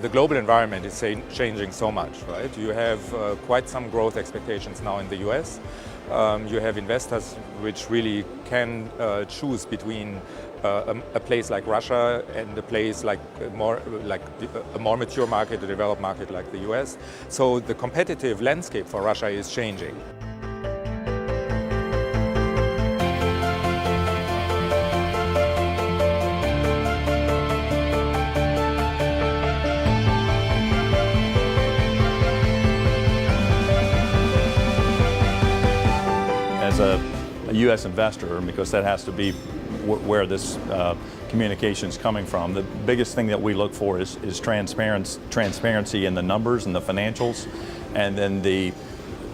the global environment is changing so much, right? You have quite some growth expectations now in the US. You have investors which really can choose between a place like Russia and a place like a more mature market, a developed market like the US. So the competitive landscape for Russia is changing. As a U.S. investor, because that has to be where this communication is coming from, the biggest thing that we look for is transparency in the numbers and the financials, and then the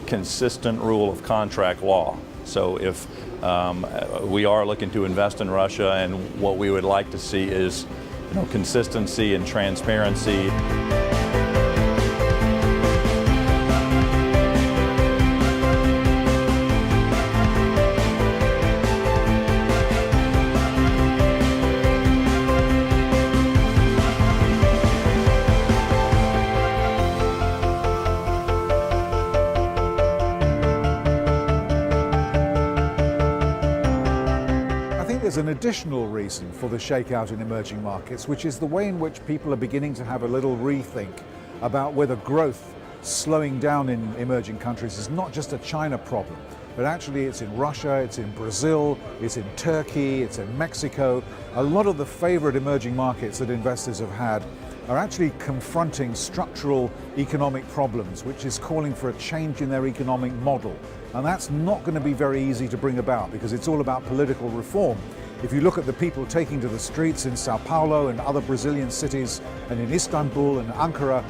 consistent rule of contract law. So if we are looking to invest in Russia, and what we would like to see is consistency and transparency. There's an additional reason for the shakeout in emerging markets, which is the way in which people are beginning to have a little rethink about whether growth slowing down in emerging countries is not just a China problem, but actually it's in Russia, it's in Brazil, it's in Turkey, it's in Mexico. A lot of the favorite emerging markets that investors have had are actually confronting structural economic problems, which is calling for a change in their economic model. And that's not going to be very easy to bring about, because it's all about political reform. If you look at the people taking to the streets in Sao Paulo and other Brazilian cities, and in Istanbul and Ankara,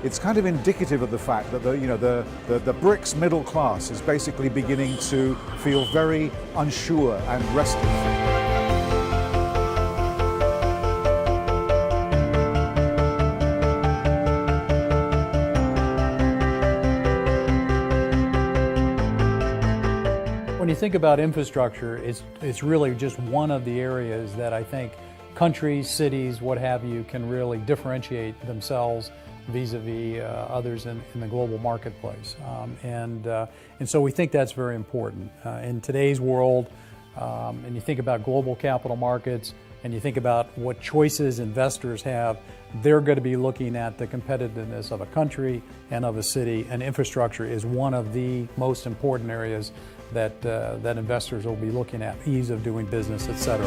it's kind of indicative of the fact that the BRICS middle class is basically beginning to feel very unsure and restive. When you think about infrastructure, it's really just one of the areas that I think countries, cities, what have you, can really differentiate themselves vis-a-vis others in the global marketplace. And so we think that's very important. In today's world, and you think about global capital markets, and you think about what choices investors have, they're going to be looking at the competitiveness of a country and of a city, and infrastructure is one of the most important areas that investors will be looking at, ease of doing business, etc.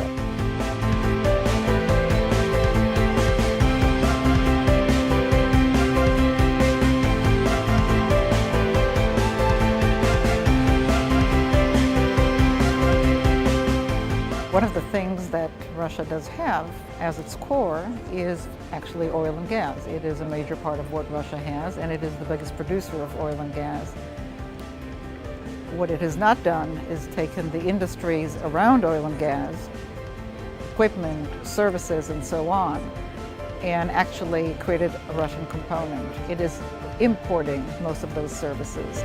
One of the things that Russia does have as its core is actually oil and gas. It is a major part of what Russia has, and it is the biggest producer of oil and gas. What it has not done is taken the industries around oil and gas, equipment, services, and so on, and actually created a Russian component. It is importing most of those services.